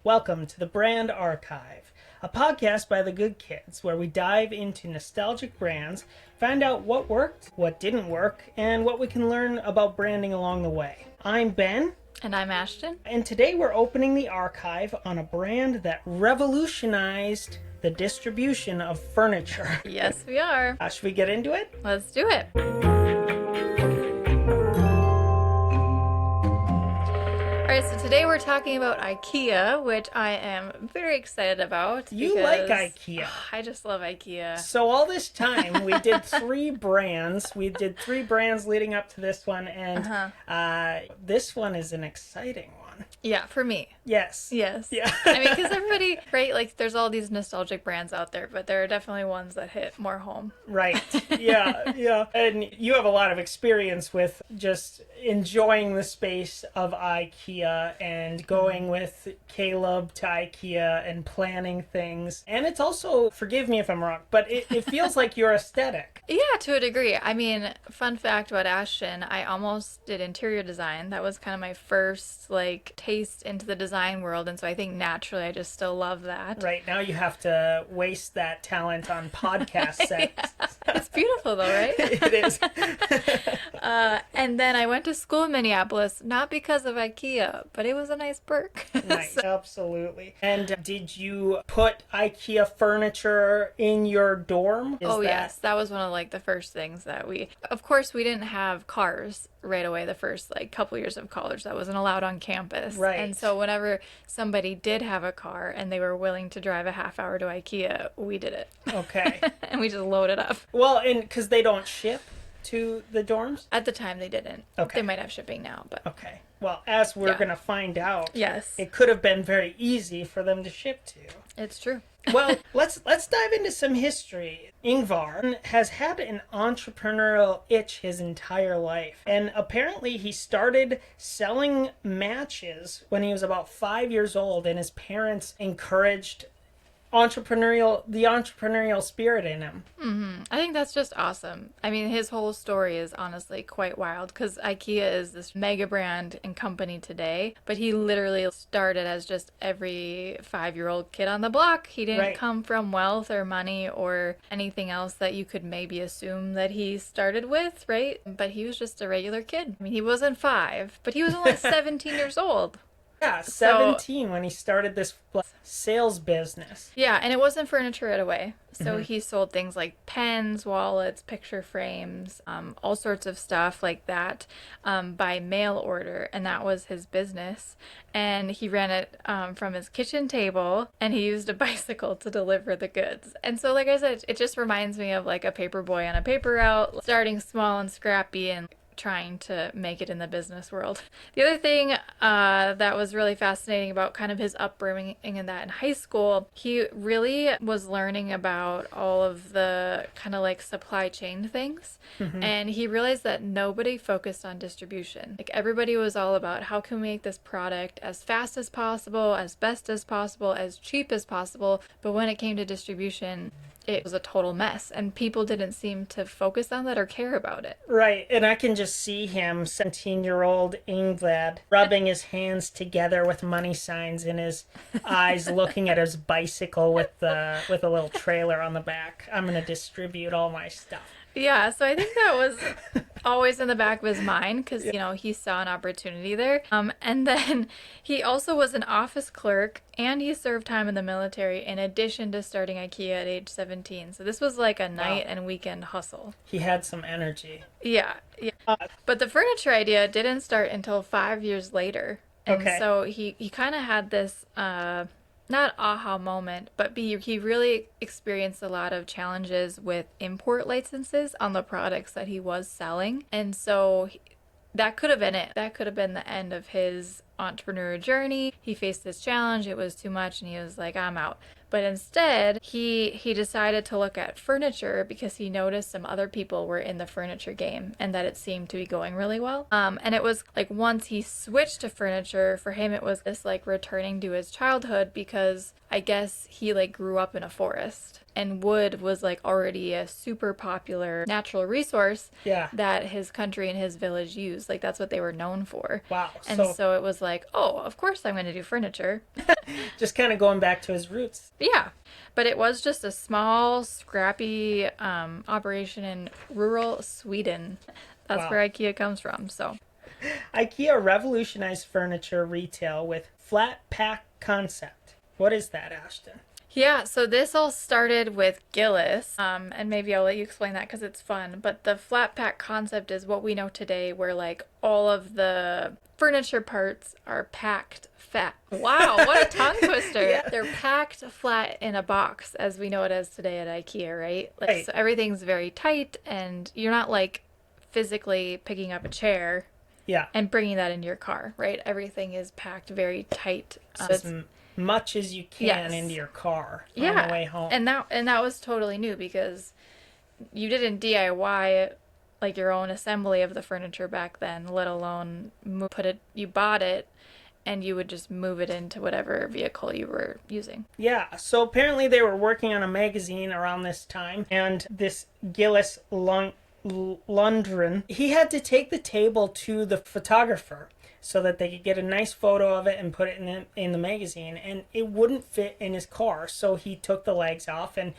Welcome to the Brand Archive, a podcast by the Good Kids where we dive into nostalgic brands, find out what worked, what didn't work, and what we can learn about branding along the way. I'm Ben. And I'm Ashton. And today we're opening the archive on a brand that revolutionized the distribution of furniture. Yes, we are. Should we get into it? Let's do it. All right, so today we're talking about IKEA, which I am very excited about. You like IKEA. I just love IKEA. So all this time, we did three brands. We did three brands leading up to this one, and this one is an exciting one. Yeah, for me. Yes. Yes. Yeah. I mean, because everybody, right, like there's all these nostalgic brands out there, but there are definitely ones that hit more home. Right. Yeah, yeah. And you have a lot of experience with just enjoying the space of IKEA and going with Caleb to IKEA and planning things. And it's also, forgive me if I'm wrong, but it feels like your aesthetic. Yeah, to a degree. I mean, fun fact about Ashton, I almost did interior design. That was kind of my first, taste into the design world. And so I think naturally I just still love that. Right. Now you have to waste that talent on podcast sets. Yeah. It's beautiful though, right? It is. And then I went to school in Minneapolis, not because of IKEA, but it was a nice perk. Nice, absolutely. And did you put IKEA furniture in your dorm? Yes, that was one of the first things that of course we didn't have cars right away the first couple years of college. That wasn't allowed on campus. Right. And so whenever somebody did have a car and they were willing to drive a half hour to IKEA, we did it. Okay. And we just loaded up. Well, and because they don't ship to the dorms? At the time they didn't. Okay. They might have shipping now, but okay. Well, as we're going to find out, yes, it could have been very easy for them to ship to. It's true. Well, let's dive into some history. Ingvar has had an entrepreneurial itch his entire life. And apparently he started selling matches when he was about 5 years old, and his parents encouraged the entrepreneurial spirit in him. Mm-hmm. I think that's just awesome. I mean, his whole story is honestly quite wild because IKEA is this mega brand and company today, but he literally started as just every 5-year-old kid on the block. He didn't come from wealth or money or anything else that you could maybe assume that he started with, right? But he was just a regular kid. I mean, he wasn't 5, but he was only 17 years old. Yeah, 17 when he started this sales business. Yeah, and it wasn't furniture right away. So he sold things like pens, wallets, picture frames, all sorts of stuff like that by mail order. And that was his business. And he ran it from his kitchen table, and he used a bicycle to deliver the goods. And so, like I said, it just reminds me of a paper boy on a paper route, starting small and scrappy and trying to make it in the business world. The other thing that was really fascinating about kind of his upbringing and that in high school, he really was learning about all of the kind of supply chain things. Mm-hmm. And he realized that nobody focused on distribution. Everybody was all about how can we make this product as fast as possible, as best as possible, as cheap as possible. But when it came to distribution, it was a total mess, and people didn't seem to focus on that or care about it. Right, and I can just see him, 17-year-old Ingvar, rubbing his hands together with money signs in his eyes, looking at his bicycle with a little trailer on the back. I'm going to distribute all my stuff. Yeah, so I think that was always in the back of his mind because, he saw an opportunity there. And then he also was an office clerk, and he served time in the military in addition to starting IKEA at age 17. So this was a night and weekend hustle. He had some energy. Yeah. But the furniture idea didn't start until 5 years later. And so he kind of had this... not aha moment, but he really experienced a lot of challenges with import licenses on the products that he was selling. And so that could have been it. That could have been the end of his entrepreneur journey. He faced this challenge. It was too much, and he was like, I'm out. But instead, he decided to look at furniture because he noticed some other people were in the furniture game and that it seemed to be going really well. And it was like once he switched to furniture, for him it was this like returning to his childhood because I guess he like grew up in a forest and wood was like already a super popular natural resource that his country and his village used. Like that's what they were known for. Wow. And so it was like, oh, of course I'm going to do furniture. Just kind of going back to his roots. Yeah. But it was just a small, scrappy operation in rural Sweden. That's where IKEA comes from. So IKEA revolutionized furniture retail with flat pack concept. What is that, Ashton? Yeah, so this all started with Gillis, and maybe I'll let you explain that because it's fun. But the flat pack concept is what we know today, where like all of the furniture parts are packed fat. Wow, what a tongue twister! Yeah. They're packed flat in a box, as we know it as today at IKEA, right? Like, right. So everything's very tight, and you're not like physically picking up a chair, and bringing that into your car, right? Everything is packed very tight. Much as you can into your car on the way home. And that was totally new because you didn't DIY like your own assembly of the furniture back then, let alone you bought it and you would just move it into whatever vehicle you were using. Yeah, so apparently they were working on a magazine around this time, and this Gillis Lundgren, he had to take the table to the photographer so that they could get a nice photo of it and put it in the magazine, and it wouldn't fit in his car, so he took the legs off, and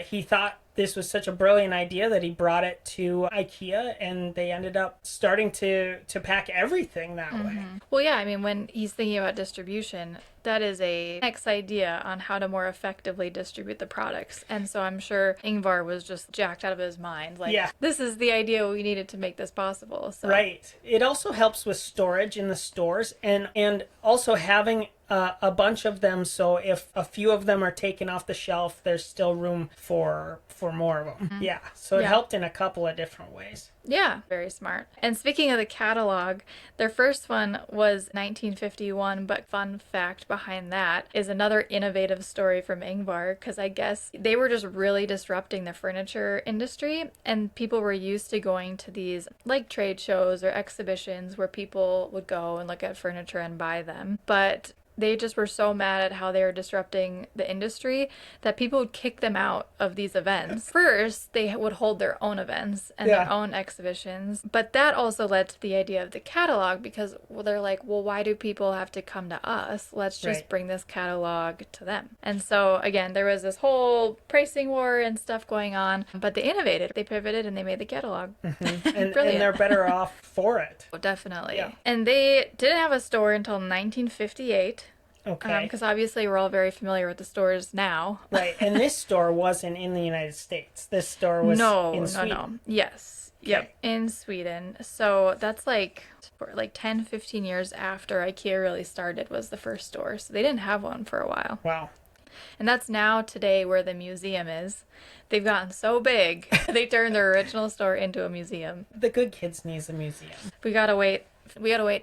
he thought this was such a brilliant idea that he brought it to IKEA, and they ended up starting to pack everything that way. Well, yeah, I mean, when he's thinking about distribution, that is a next idea on how to more effectively distribute the products. And so I'm sure Ingvar was just jacked out of his mind. Like, this is the idea we needed to make this possible. So. Right. It also helps with storage in the stores and also having a bunch of them, so if a few of them are taken off the shelf, there's still room for more of them. Yeah, so it helped in a couple of different ways. Yeah, very smart. And speaking of the catalog, their first one was 1951, but fun fact behind that is another innovative story from Ingvar, because I guess they were just really disrupting the furniture industry, and people were used to going to these like trade shows or exhibitions where people would go and look at furniture and buy them. But they just were so mad at how they were disrupting the industry that people would kick them out of these events. First, they would hold their own events and their own exhibitions, but that also led to the idea of the catalog because they're like, well, why do people have to come to us? Let's just bring this catalog to them. And so, again, there was this whole pricing war and stuff going on, but they innovated. They pivoted and they made the catalog. And they're better off for it. Oh, definitely. Yeah. And they didn't have a store until 1958. Okay. Because obviously we're all very familiar with the stores now. Right. And this store wasn't in the United States. This store was in Sweden. No. Yes. Okay. Yep. In Sweden. So that's like 10, 15 years after IKEA really started was the first store. So they didn't have one for a while. Wow. And that's now today where the museum is. They've gotten so big, they turned their original store into a museum. The good kids needs a museum. We gotta wait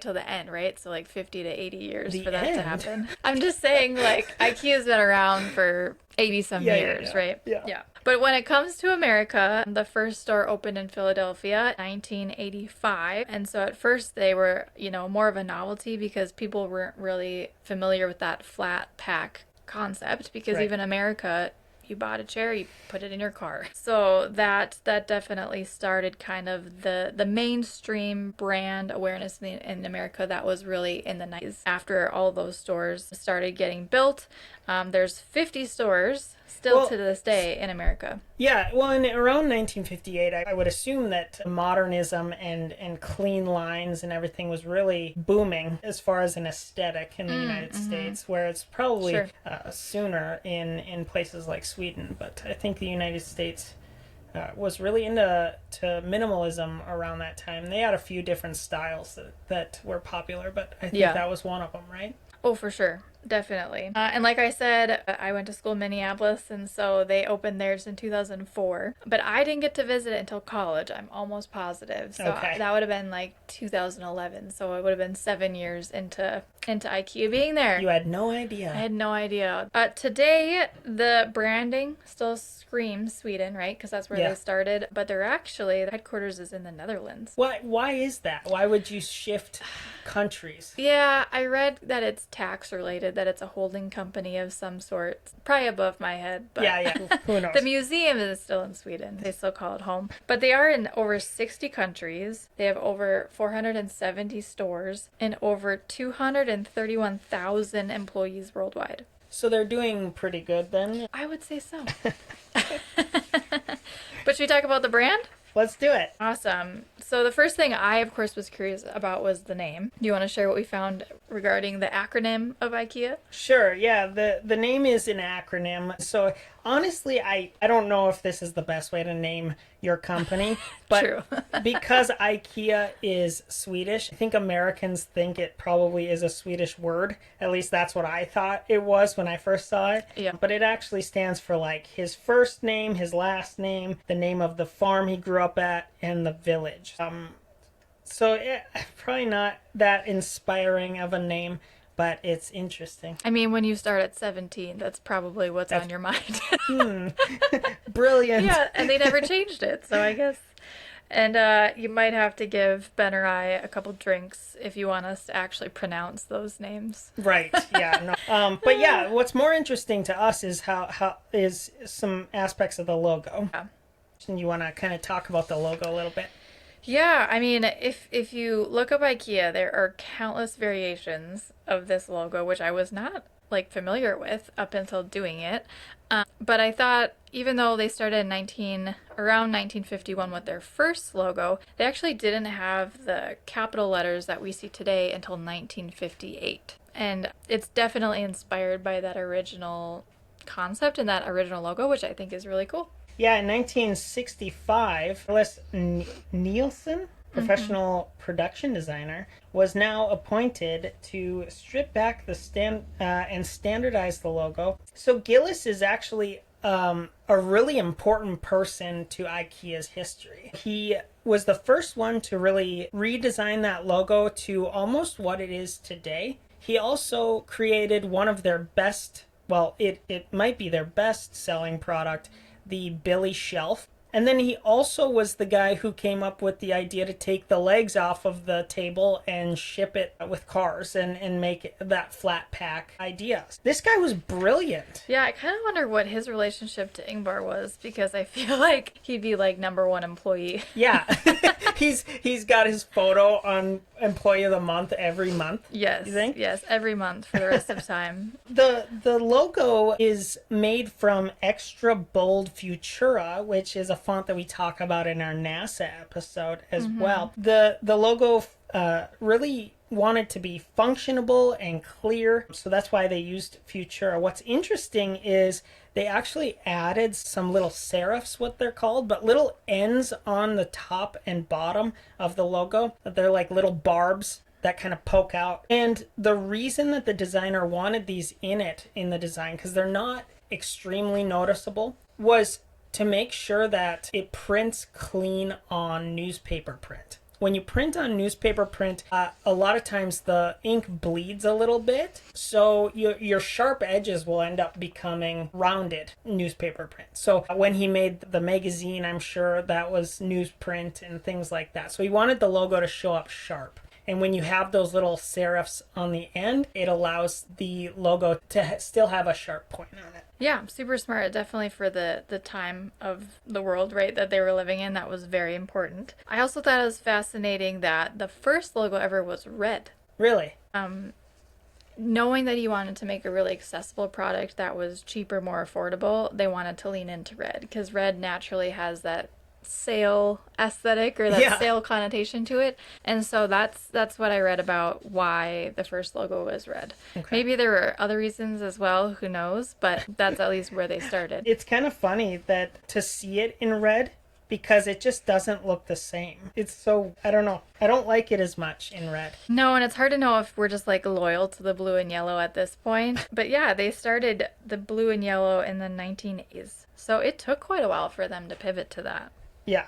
till the end, right? So like 50 to 80 years for that to happen. I'm just saying, like, IKEA's been around for 80 some years, right? Yeah. But when it comes to America, the first store opened in Philadelphia, 1985. And so at first they were, more of a novelty because people weren't really familiar with that flat pack concept because even America, you bought a chair, you put it in your car. So that definitely started kind of the mainstream brand awareness in America that was really in the 90s. After all those stores started getting built, there's 50 stores still to this day in America. Yeah, well, in around 1958, I would assume that modernism and clean lines and everything was really booming as far as an aesthetic in the United States, where it's probably sooner in places like Sweden. But I think the United States was really into minimalism around that time. They had a few different styles that were popular, but I think that was one of them, right? Oh, for sure. Definitely. And like I said, I went to school in Minneapolis, and so they opened theirs in 2004. But I didn't get to visit it until college. I'm almost positive. So Okay. that would have been like 2011. So it would have been 7 years into IKEA being there. You had no I idea. had no idea. Today, the branding still screams Sweden, right? Because that's where Yeah. they started. But they're actually, the headquarters is in the Netherlands. Why is that? Why would you shift countries? Yeah, I read that it's tax related, that it's a holding company of some sort. Probably above my head, but Yeah. Who knows? the museum is still in Sweden. They still call it home. But they are in over 60 countries. They have over 470 stores and over 231,000 employees worldwide. So they're doing pretty good then. I would say so. But should we talk about the brand? Let's do it. Awesome. So the first thing I, of course, was curious about was the name. Do you want to share what we found regarding the acronym of IKEA? Sure, yeah. The name is an acronym. So honestly, I don't know if this is the best way to name your company, but True. because IKEA is Swedish, I think Americans think it probably is a Swedish word. At least that's what I thought it was when I first saw it. Yeah. But it actually stands for like his first name, his last name, the name of the farm he grew up at, and the village. So yeah, probably not that inspiring of a name, but it's interesting. I mean, when you start at 17, that's probably what's on your mind. Brilliant. Yeah, and they never changed it, so I guess. And you might have to give Ben or I a couple drinks if you want us to actually pronounce those names. Right. Yeah. No. But yeah, what's more interesting to us is how is some aspects of the logo. Yeah. And you want to kind of talk about the logo a little bit. Yeah, I mean, if you look up IKEA, there are countless variations of this logo, which I was not like familiar with up until doing it. But I thought, even though they started in around 1951 with their first logo, they actually didn't have the capital letters that we see today until 1958. And it's definitely inspired by that original concept and that original logo, which I think is really cool. Yeah, in 1965, Phyllis Nielsen, professional production designer, was now appointed to strip back the and standardize the logo. So Gillis is actually a really important person to IKEA's history. He was the first one to really redesign that logo to almost what it is today. He also created one of their best, well, it might be their best selling product, the Billy Shelf. And then he also was the guy who came up with the idea to take the legs off of the table and ship it with cars and make it that flat pack idea. This guy was brilliant. Yeah, I kind of wonder what his relationship to Ingvar was, because I feel like he'd be like #1 employee. Yeah. he's got his photo on Employee of the Month every month. Yes. You think? Yes, every month for the rest of time. The logo is made from Extra Bold Futura, which is a font that we talk about in our NASA episode as well. The logo really wanted to be functionable and clear, so that's why they used Futura. What's interesting is they actually added some little serifs, what they're called, but little ends on the top and bottom of the logo. They're like little barbs that kind of poke out. And the reason that the designer wanted these in the design, because they're not extremely noticeable, was to make sure that it prints clean on newspaper print. When you print on newspaper print, a lot of times the ink bleeds a little bit, so your sharp edges will end up becoming rounded newspaper print. So when he made the magazine, I'm sure that was newsprint and things like that. So he wanted the logo to show up sharp. And when you have those little serifs on the end, it allows the logo to still have a sharp point on it. Yeah, super smart. Definitely for the time of the world, right, that they were living in. That was very important. I also thought it was fascinating that the first logo ever was red. Really? Knowing that he wanted to make a really accessible product that was cheaper, more affordable, they wanted to lean into red, because red naturally has that sale aesthetic, or that sale connotation to it. And so that's what I read about why the first logo was red. Okay. Maybe there were other reasons as well, who knows, but that's at least where they started. It's kind of funny that to see it in red because it just doesn't look the same. It's so, I don't know. I don't like it as much in red. No, and it's hard to know if we're just like loyal to the blue and yellow at this point. But yeah, they started the blue and yellow in the 1980s. So it took quite a while for them to pivot to that. Yeah.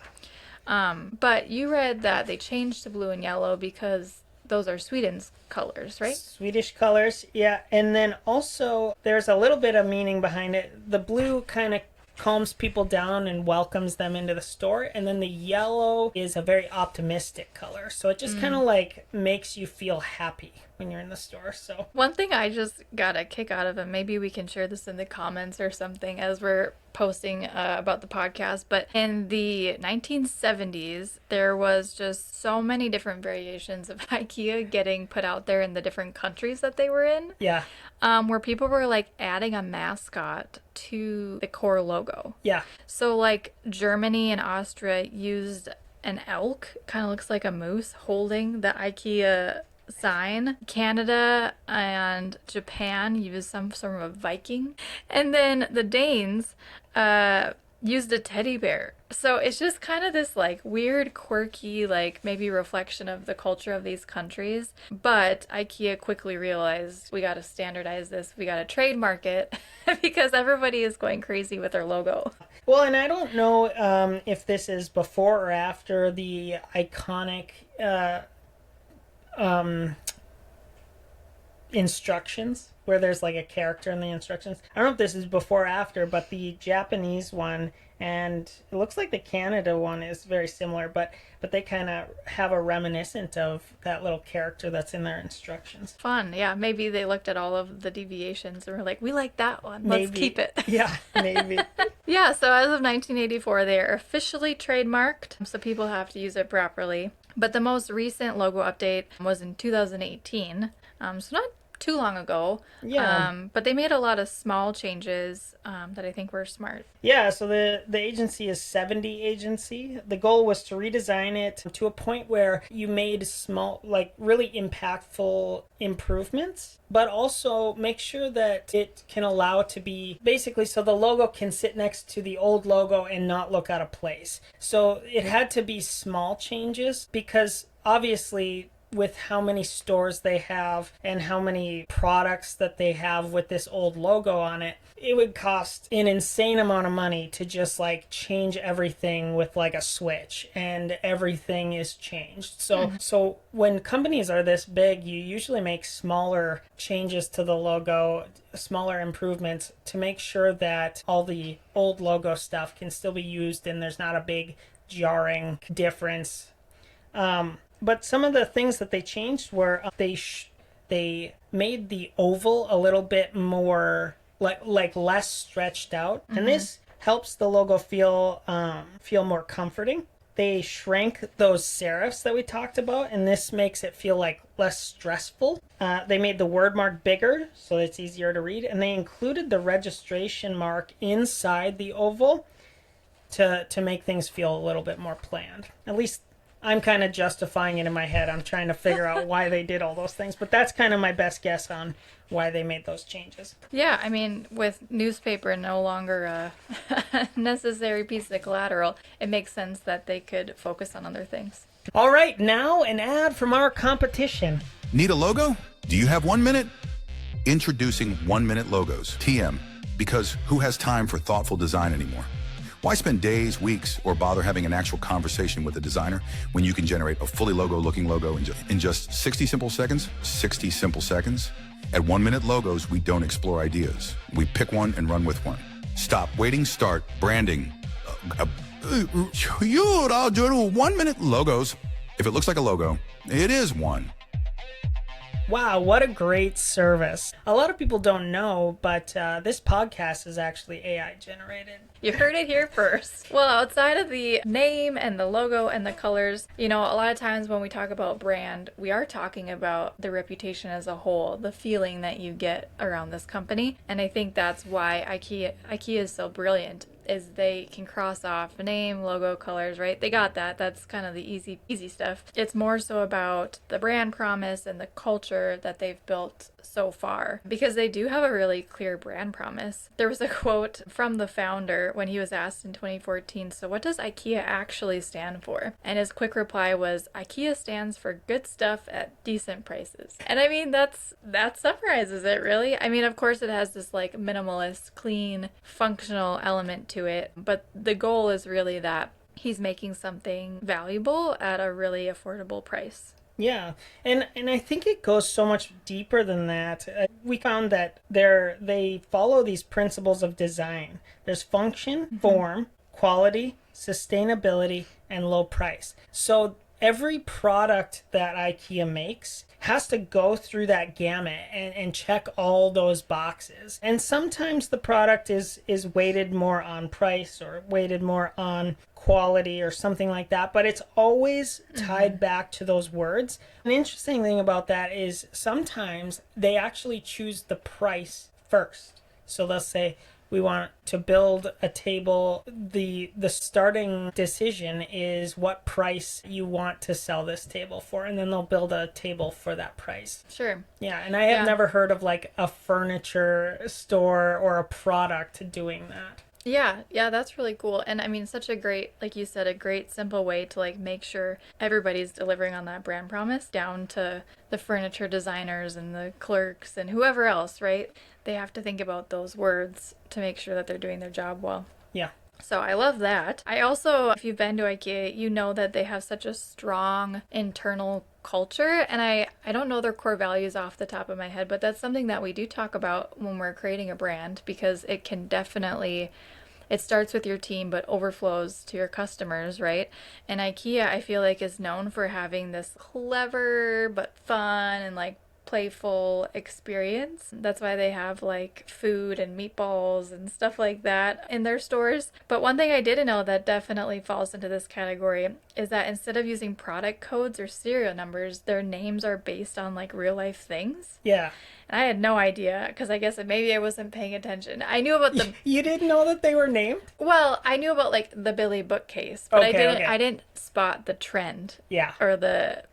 But you read that they changed to blue and yellow because those are Sweden's colors, right? Swedish colors, yeah. And then also, there's a little bit of meaning behind it. The blue kind of calms people down and welcomes them into the store, and then the yellow is a very optimistic color, so it just kind of like makes you feel happy when you're in the store. So one thing I just got a kick out of, and maybe we can share this in the comments or something as we're posting about the podcast, but in the 1970s there was just so many different variations of IKEA getting put out there in the different countries that they were in. Yeah. Where people were like adding a mascot to the core logo. Yeah. So like Germany and Austria used an elk, kind of looks like a moose, holding the IKEA sign. Canada and Japan used some sort of a Viking. And then the Danes used a teddy bear. So it's just kind of this like weird, quirky, like maybe reflection of the culture of these countries. But IKEA quickly realized we got to standardize this. We got to trademark it because everybody is going crazy with their logo. Well, and I don't know if this is before or after the iconic instructions where there's like a character in the instructions. I don't know if this is before or after, but the Japanese one and it looks like the Canada one is very similar, but they kind of have a reminiscent of that little character that's in their instructions. Fun. Yeah, maybe they looked at all of the deviations and were like, we like that one. Let's keep it. Yeah, maybe. Yeah, so as of 1984, they are officially trademarked, so people have to use it properly. But the most recent logo update was in 2018, so not too long ago. Yeah. But they made a lot of small changes that I think were smart. Yeah, so the agency is 70 Agency. The goal was to redesign it to a point where you made small, like really impactful improvements, but also make sure that it can allow it to be basically so the logo can sit next to the old logo and not look out of place. So it had to be small changes because obviously with how many stores they have and how many products that they have with this old logo on it, it would cost an insane amount of money to just like change everything with like a switch, and everything is changed. So when companies are this big, you usually make smaller changes to the logo, smaller improvements to make sure that all the old logo stuff can still be used and there's not a big jarring difference. But some of the things that they changed were they made the oval a little bit more like less stretched out, and this helps the logo feel more comforting. They shrank those serifs that we talked about, and this makes it feel like less stressful. They made the word mark bigger so it's easier to read, and they included the registration mark inside the oval to make things feel a little bit more planned. At least I'm kind of justifying it in my head. I'm trying to figure out why they did all those things, but that's kind of my best guess on why they made those changes. Yeah, I mean, with newspaper no longer a necessary piece of collateral, it makes sense that they could focus on other things. All right, now an ad from our competition. Need a logo? Do you have 1 minute? Introducing 1 Minute Logos, TM, because who has time for thoughtful design anymore? Why spend days, weeks, or bother having an actual conversation with a designer when you can generate a fully logo-looking logo in just 60 simple seconds? 60 simple seconds? At 1 Minute Logos, we don't explore ideas. We pick one and run with one. Stop waiting, start branding. I'll do 1 Minute Logos. If it looks like a logo, it is one. Wow, what a great service. A lot of people don't know, but this podcast is actually AI generated. You heard it here first. Well, outside of the name and the logo and the colors, you know, a lot of times when we talk about brand, we are talking about the reputation as a whole, the feeling that you get around this company. And I think that's why IKEA is so brilliant, is they can cross off name, logo, colors, right? They got that. That's kind of the easy stuff. It's more so about the brand promise and the culture that they've built so far because they do have a really clear brand promise. There was a quote from the founder when he was asked in 2014, so what does IKEA actually stand for? And his quick reply was, IKEA stands for good stuff at decent prices. And I mean, that summarizes it really. I mean, of course it has this like minimalist, clean, functional element to it, but the goal is really that he's making something valuable at a really affordable price. Yeah, and I think it goes so much deeper than that. We found that they follow these principles of design. There's function, form, quality, sustainability, and low price. So every product that IKEA makes has to go through that gamut and check all those boxes. And sometimes the product is weighted more on price or weighted more on quality or something like that, but it's always tied back to those words. An interesting thing about that is sometimes they actually choose the price first. So they'll say, we want to build a table. The starting decision is what price you want to sell this table for, and then they'll build a table for that price. Sure. Yeah, and I have never heard of like a furniture store or a product doing that. Yeah, that's really cool. And I mean, such a great, like you said, a great simple way to like make sure everybody's delivering on that brand promise down to the furniture designers and the clerks and whoever else, right? They have to think about those words to make sure that they're doing their job well. Yeah. So I love that. I also, if you've been to IKEA, you know that they have such a strong internal culture. And I don't know their core values off the top of my head, but that's something that we do talk about when we're creating a brand because it can definitely, it starts with your team but overflows to your customers, right? And IKEA, I feel like, is known for having this clever but fun and like playful experience. That's why they have like food and meatballs and stuff like that in their stores. But one thing I didn't know that definitely falls into this category is that instead of using product codes or serial numbers, their names are based on like real life things. Yeah. And I had no idea because I guess maybe I wasn't paying attention. I knew about the You didn't know that they were named? well, I knew about like the Billy bookcase, but Okay. I didn't spot the trend. Yeah. Or the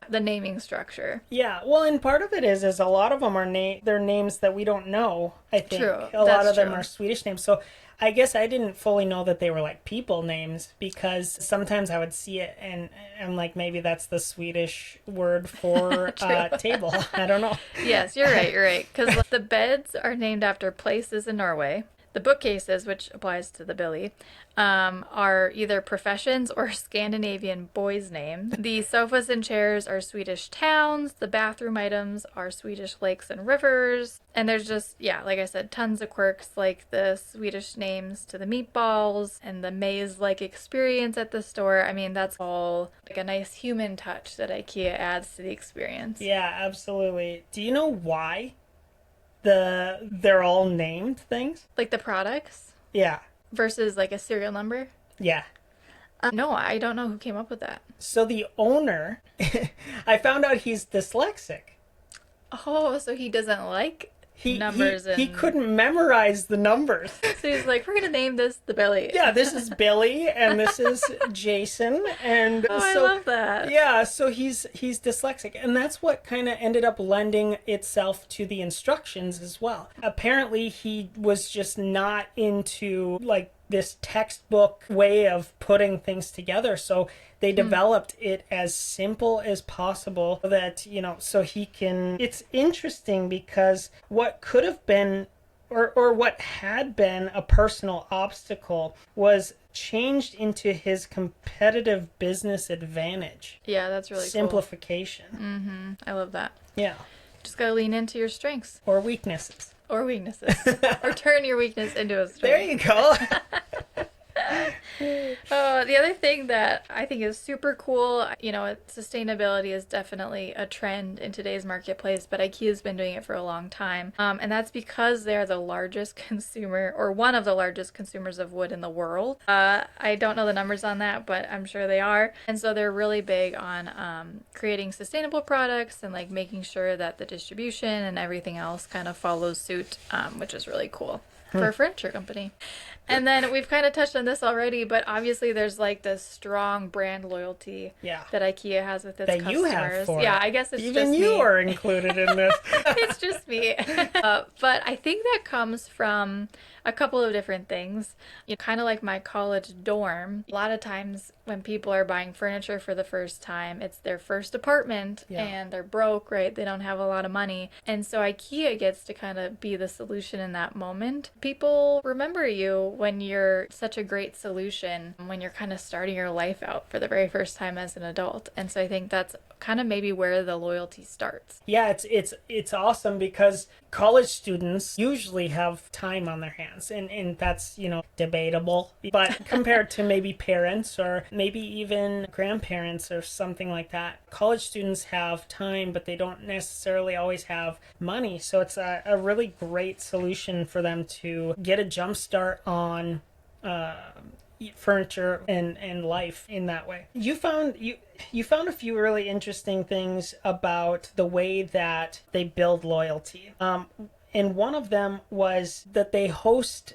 naming structure. Yeah, well, and part of it is a lot of them are they're names that we don't know. I think True. a lot of them True. are Swedish names. So I guess I didn't fully know that they were like people names because sometimes I would see it and I'm like, maybe that's the Swedish word for table. I don't know. Yes, you're right. Because the beds are named after places in Norway. The bookcases, which applies to the Billy, are either professions or Scandinavian boys' names. The sofas and chairs are Swedish towns. The bathroom items are Swedish lakes and rivers. And there's just, yeah, like I said, tons of quirks like the Swedish names to the meatballs and the maze-like experience at the store. I mean, that's all like a nice human touch that IKEA adds to the experience. Yeah, absolutely. Do you know why they're all named things? Like the products Yeah. versus like a serial number? Yeah. No, I don't know who came up with that. So the owner, I found out he's dyslexic. Oh, so he doesn't like numbers he and couldn't memorize the numbers. so he's like, we're gonna name this the Billy. Yeah, this is Billy and this is Jason, and Oh, I so love that. yeah, so he's dyslexic, and that's what kind of ended up lending itself to the instructions as well. Apparently, he was just not into like this textbook way of putting things together, so they developed it as simple as possible so that, so he can. It's interesting because what could have been or what had been a personal obstacle was changed into his competitive business advantage. Yeah, that's really Simplification. cool. I love that. Yeah. Just gotta lean into your strengths Or weaknesses. or weaknesses, or turn your weakness into a strength. There you go. The other thing that I think is super cool, sustainability is definitely a trend in today's marketplace, but IKEA's been doing it for a long time. And that's because they're the largest consumer, or one of the largest consumers of wood in the world. I don't know the numbers on that, but I'm sure they are. And so they're really big on creating sustainable products and like making sure that the distribution and everything else kind of follows suit, which is really cool. for a furniture company. And then we've kind of touched on this already, but obviously there's like this strong brand loyalty that IKEA has with its that customers. You have for yeah, it. I guess it's Even just you me. are included in this. It's just me. But I think that comes from a couple of different things. Kind of like my college dorm. A lot of times when people are buying furniture for the first time, it's their first apartment and they're broke, right? They don't have a lot of money. And so IKEA gets to kind of be the solution in that moment. People remember you when you're such a great solution, when you're kind of starting your life out for the very first time as an adult. And so I think that's kind of maybe where the loyalty starts. Yeah, it's awesome because college students usually have time on their hands, and that's, debatable. But compared to maybe parents or maybe even grandparents or something like that, college students have time, but they don't necessarily always have money. So it's a really great solution for them to get a jump start on furniture and life in that way. You found a few really interesting things about the way that they build loyalty. And one of them was that they host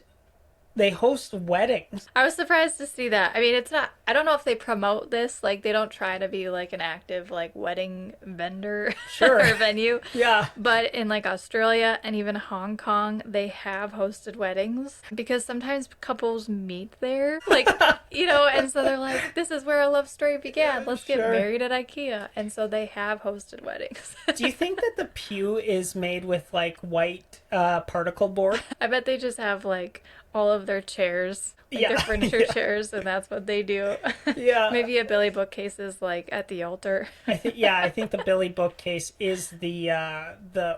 weddings. I was surprised to see that. I mean, it's not, I don't know if they promote this, like they don't try to be like an active like wedding vendor or venue. Yeah. But in like Australia and even Hong Kong, they have hosted weddings because sometimes couples meet there, like, and so they're like, this is where a love story began. Let's get married at IKEA. And so they have hosted weddings. Do you think that the pew is made with like white particle board? I bet they just have like all of their chairs, like their furniture chairs, and that's what they do. Yeah. Maybe a Billy bookcase is like at the altar. I think the Billy bookcase is the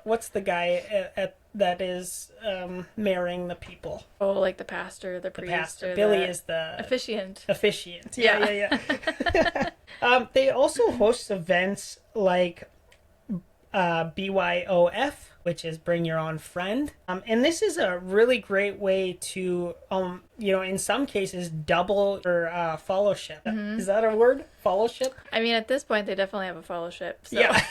what's the guy that is marrying the people? Oh, like the pastor, the priest. Pastor. Or Billy the is the officiant. Yeah. They also host events like BYOF, which is Bring Your Own Friend. And this is a really great way to, in some cases, double your fellowship. Is that a word? Fellowship? I mean, at this point, they definitely have a fellowship. So. Yeah.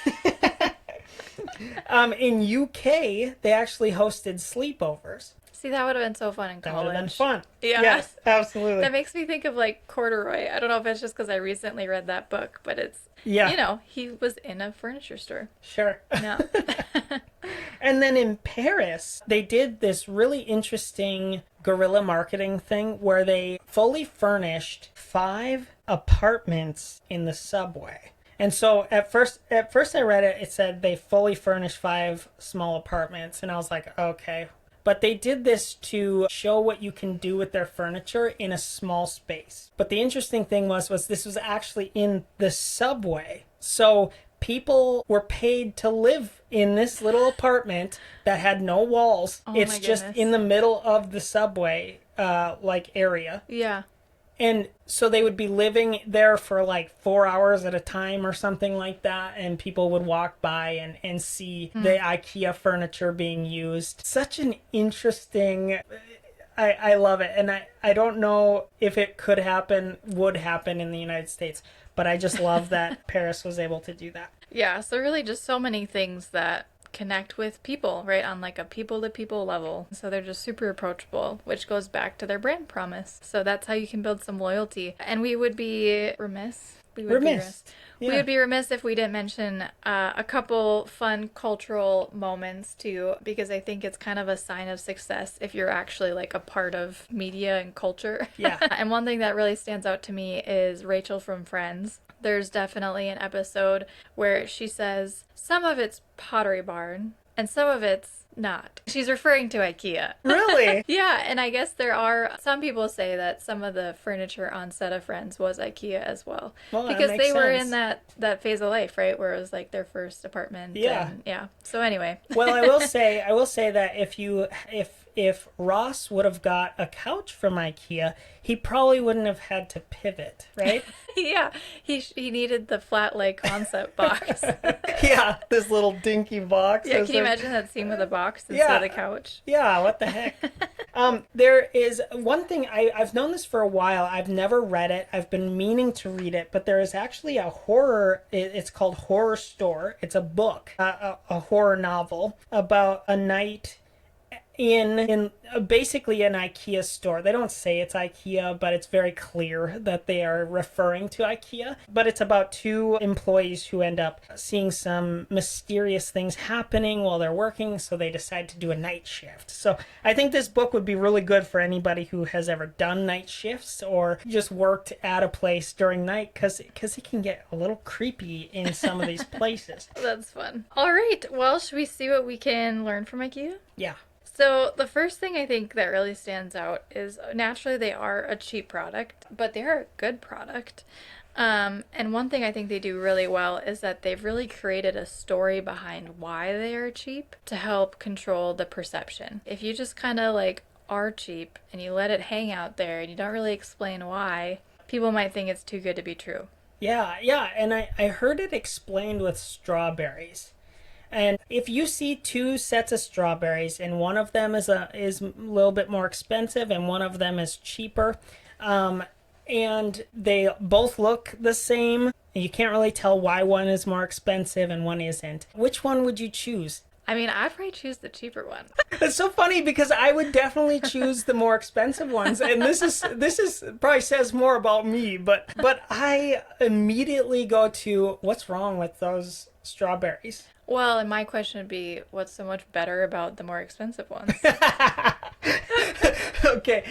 In UK, they actually hosted sleepovers. See, that would have been so fun in college. That would have been fun. Yeah. Yes, absolutely. That makes me think of like Corduroy. I don't know if it's just because I recently read that book, but it's, he was in a furniture store. Sure. No. And then in Paris, they did this really interesting guerrilla marketing thing where they fully furnished 5 apartments in the subway. And so at first I read it, it said they fully furnished 5 small apartments, and I was like, okay. But they did this to show what you can do with their furniture in a small space. But the interesting thing was this was actually in the subway. So people were paid to live in this little apartment that had no walls. Oh, it's just in the middle of the subway area. Yeah. And so they would be living there for like 4 hours at a time or something like that. And people would walk by and see the IKEA furniture being used. Such an interesting... I love it. And I don't know if it would happen in the United States. But I just love that Paris was able to do that. Yeah, so really just so many things that connect with people, right? On like a people-to-people level. So they're just super approachable, which goes back to their brand promise. So that's how you can build some loyalty. And we would be remiss. We would be remiss if we didn't mention a couple fun cultural moments too, because I think it's kind of a sign of success if you're actually like a part of media and culture. Yeah. And one thing that really stands out to me is Rachel from Friends. There's definitely an episode where she says some of it's Pottery Barn and some of it's not. She's referring to IKEA. Really? Yeah, and I guess there are some people say that some of the furniture on set of Friends was IKEA as well. Well, because that makes they were sense. in that phase of life, right, where it was like their first apartment. Yeah. And, yeah. So anyway. Well, I will say that if Ross would have got a couch from IKEA, he probably wouldn't have had to pivot, right? Yeah, he needed the flat leg concept box. Yeah, this little dinky box. Yeah, can you imagine that scene with a box instead of the couch? Yeah, what the heck? There is one thing, I've known this for a while. I've never read it. I've been meaning to read it, but there is actually a horror, it's called Horror Store. It's a book, a horror novel about a night in basically an IKEA store. They don't say it's IKEA, but it's very clear that they are referring to IKEA. But it's about two employees who end up seeing some mysterious things happening while they're working, so they decide to do a night shift. So I think this book would be really good for anybody who has ever done night shifts or just worked at a place during night, because it can get a little creepy in some of these places. That's fun. All right. Well, should we see what we can learn from IKEA? Yeah. So the first thing I think that really stands out is naturally they are a cheap product, but they're a good product. And one thing I think they do really well is that they've really created a story behind why they are cheap to help control the perception. If you just kind of like are cheap and you let it hang out there and you don't really explain why, people might think it's too good to be true. Yeah, and I heard it explained with strawberries. And if you see two sets of strawberries and one of them is a little bit more expensive and one of them is cheaper, and they both look the same, you can't really tell why one is more expensive and one isn't, which one would you choose? I mean, I'd probably choose the cheaper one. It's so funny because I would definitely choose the more expensive ones, and this is probably says more about me, but I immediately go to what's wrong with those strawberries. Well, and my question would be, what's so much better about the more expensive ones? Okay,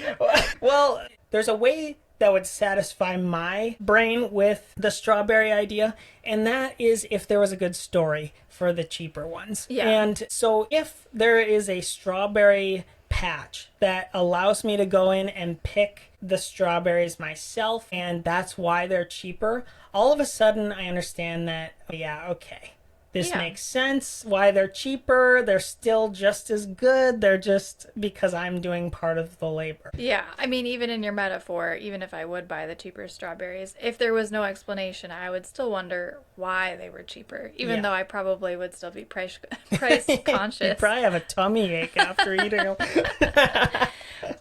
well, there's a way that would satisfy my brain with the strawberry idea, and that is if there was a good story for the cheaper ones. Yeah. And so if there is a strawberry patch that allows me to go in and pick the strawberries myself, and that's why they're cheaper, all of a sudden I understand that, yeah, okay, this makes sense. Why they're cheaper. They're still just as good. They're just because I'm doing part of the labor. Yeah. I mean, even in your metaphor, even if I would buy the cheaper strawberries, if there was no explanation, I would still wonder why they were cheaper, even though I probably would still be price conscious. You probably have a tummy ache after eating them.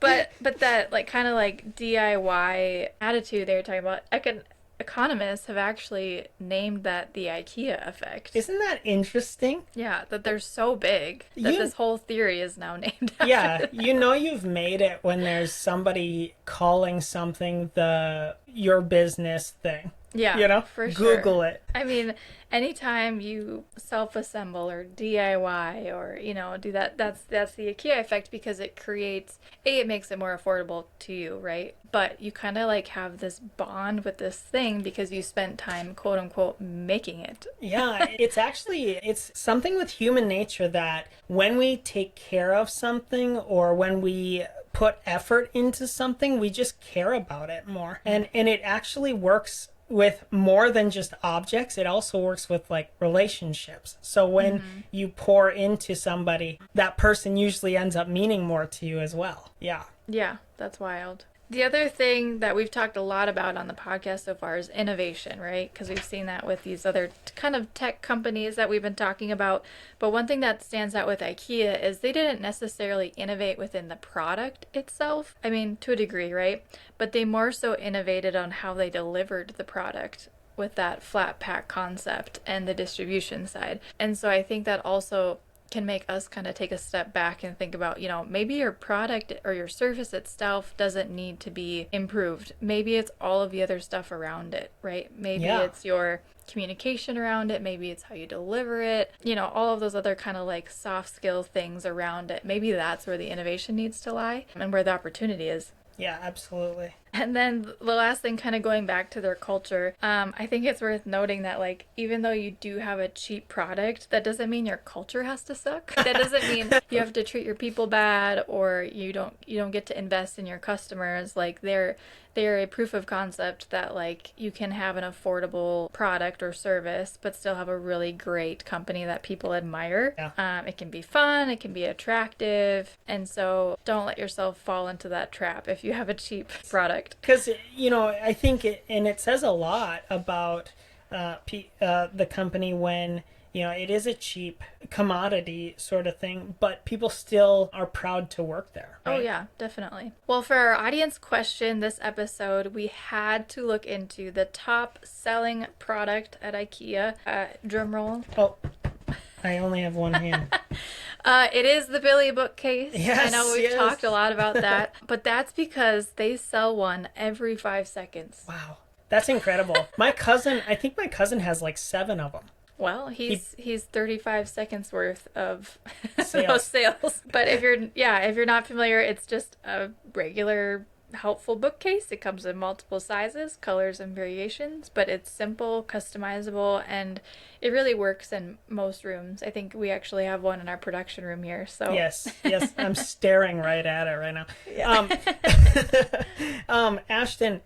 But that like kind of like DIY attitude they were talking about, economists have actually named that the IKEA effect. Isn't that interesting? Yeah, that they're so big that this whole theory is now named after Yeah, them. you've made it when there's somebody calling something your business thing. Yeah, for sure. Google it. I mean, anytime you self-assemble or DIY or, do that, that's the IKEA effect, because it creates, it makes it more affordable to you, right? But you kind of like have this bond with this thing because you spent time, quote unquote, making it. Yeah, it's something with human nature that when we take care of something or when we put effort into something, we just care about it more. And it actually works with more than just objects. It also works with like relationships. So when you pour into somebody, that person usually ends up meaning more to you as well. Yeah. Yeah, that's wild. The other thing that we've talked a lot about on the podcast so far is innovation, right? Because we've seen that with these other kind of tech companies that we've been talking about. But one thing that stands out with IKEA is they didn't necessarily innovate within the product itself. I mean, to a degree, right? But they more so innovated on how they delivered the product with that flat pack concept and the distribution side. And so I think that also can make us kind of take a step back and think about, maybe your product or your service itself doesn't need to be improved. Maybe it's all of the other stuff around it, right? Maybe it's your communication around it. Maybe it's how you deliver it. All of those other kind of like soft skill things around it. Maybe that's where the innovation needs to lie and where the opportunity is. Yeah, absolutely. And then the last thing, kind of going back to their culture, I think it's worth noting that, like, even though you do have a cheap product, that doesn't mean your culture has to suck. That doesn't mean you have to treat your people bad or you don't get to invest in your customers. Like, they're a proof of concept that, like, you can have an affordable product or service but still have a really great company that people admire. Yeah. It can be fun, it can be attractive, and so don't let yourself fall into that trap if you have a cheap product. Because, I think it says a lot about the company when, it is a cheap commodity sort of thing, but people still are proud to work there. Right? Oh, yeah, definitely. Well, for our audience question this episode, we had to look into the top selling product at IKEA. Drum roll. Oh, I only have one hand. It is the Billy bookcase. Yes, I know we've yes. talked a lot about that, but that's because they sell one every 5 seconds. Wow. That's incredible. I think my cousin has like 7 of them. Well, he's 35 seconds worth of Sales. those sales. But if you're not familiar, it's just a regular helpful bookcase. It comes in multiple sizes, colors, and variations, but it's simple, customizable, and it really works in most rooms. I think we actually have one in our production room here. So Yes, I'm staring right at it right now. Yeah. Ashton,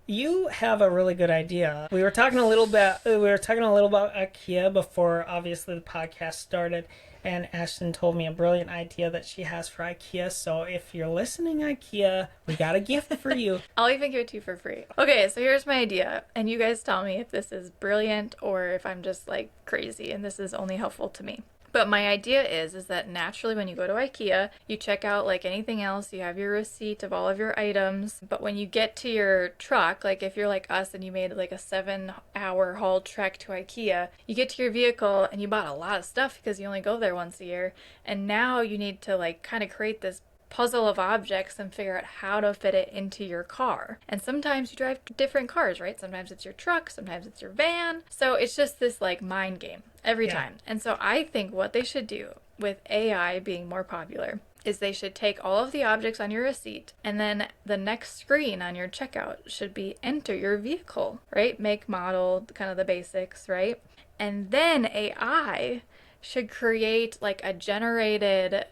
you have a really good idea. We were talking a little about IKEA before obviously the podcast started, and Ashton told me a brilliant idea that she has for IKEA. So if you're listening, IKEA, we got a gift for you. I'll even give it to you for free. Okay, so here's my idea, and you guys tell me if this is brilliant or if I'm just like crazy and this is only helpful to me. But my idea is that naturally when you go to IKEA, you check out like anything else, you have your receipt of all of your items. But when you get to your truck, like if you're like us and you made like a 7-hour haul trek to IKEA, you get to your vehicle and you bought a lot of stuff because you only go there once a year. And now you need to like kind of create this puzzle of objects and figure out how to fit it into your car. And sometimes you drive different cars, right? Sometimes it's your truck, sometimes it's your van. So it's just this like mind game every time. And so I think what they should do with AI being more popular is they should take all of the objects on your receipt, and then the next screen on your checkout should be enter your vehicle, right? Make, model, kind of the basics, right? And then AI should create like a generated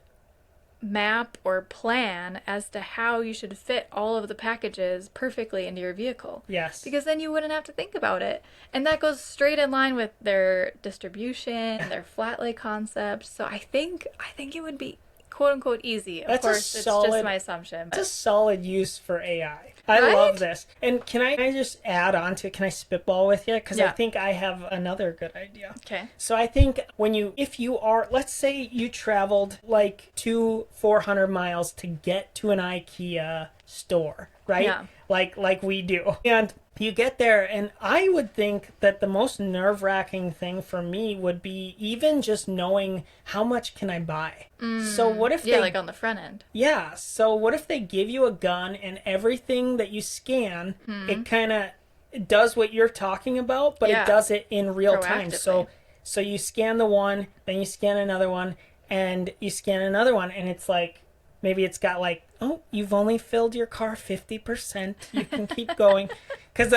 map or plan as to how you should fit all of the packages perfectly into your vehicle. Yes. Because then you wouldn't have to think about it. And that goes straight in line with their distribution and their flat lay concept. So I think it would be quote unquote easy. Of course, it's just my assumption. It's a solid use for AI. I Right? love this. And can I just add on to, can I spitball with you? Because I Yeah. think I have another good idea. Okay. So I think if you are, let's say you traveled like 400 miles to get to an IKEA store, right? Yeah. Like we do. And you get there, and I would think that the most nerve-wracking thing for me would be even just knowing how much can I buy. So what if Yeah, like on the front end. Yeah, so what if they give you a gun and everything that you scan, it kind of does what you're talking about, but Yeah. it does it in real time. Proactively. So you scan the one, then you scan another one, and you scan another one, and it's like, maybe it's got like, oh, you've only filled your car 50%. You can keep going. Because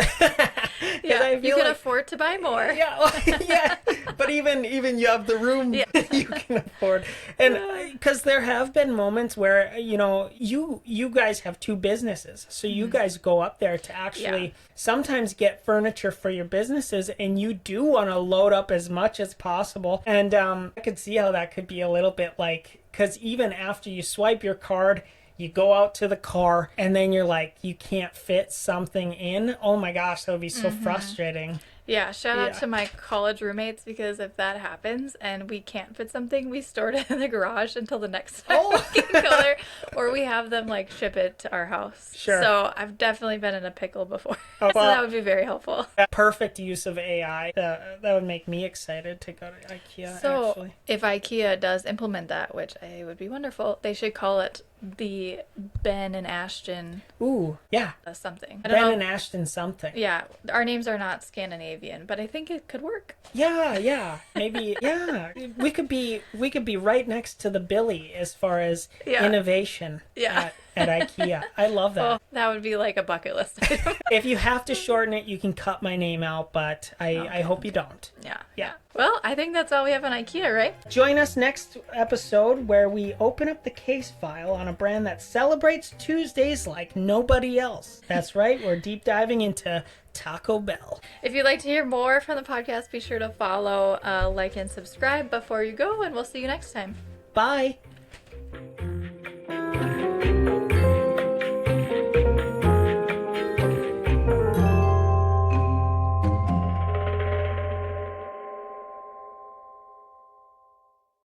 Yeah, I you feel can like, afford to buy more. yeah, but even you have the room Yeah. you can afford, and because there have been moments where you guys have 2 businesses, so you guys go up there to actually sometimes get furniture for your businesses, and you do want to load up as much as possible, and I could see how that could be a little bit like, because even after you swipe your card, you go out to the car, and then you're like, you can't fit something in. Oh my gosh, that would be so frustrating. Yeah, shout out Yeah. to my college roommates, because if that happens and we can't fit something, we store it in the garage until the next time Oh. we can go there, or we have them like ship it to our house. Sure. So I've definitely been in a pickle before. Oh, So well. that would be very helpful. Perfect use of AI. That would make me excited to go to IKEA, So actually. if IKEA does implement that, which I would be wonderful, they should call it the Ben and Ashton Ooh, yeah. something. I don't Ben know. and Ashton something. Yeah, our names are not Scandinavian, but I think it could work. Yeah. Maybe, yeah. We could be right next to the Billy as far as Yeah. innovation Yeah. at IKEA. I love that. Oh, that would be like a bucket list item. If you have to shorten it, you can cut my name out, but I hope you don't. Yeah. Well, I think that's all we have on IKEA, right? Join us next episode where we open up the case file on a brand that celebrates Tuesdays like nobody else. That's right, we're deep diving into Taco Bell. If you'd like to hear more from the podcast, be sure to follow, like, and subscribe before you go, and we'll see you next time. Bye.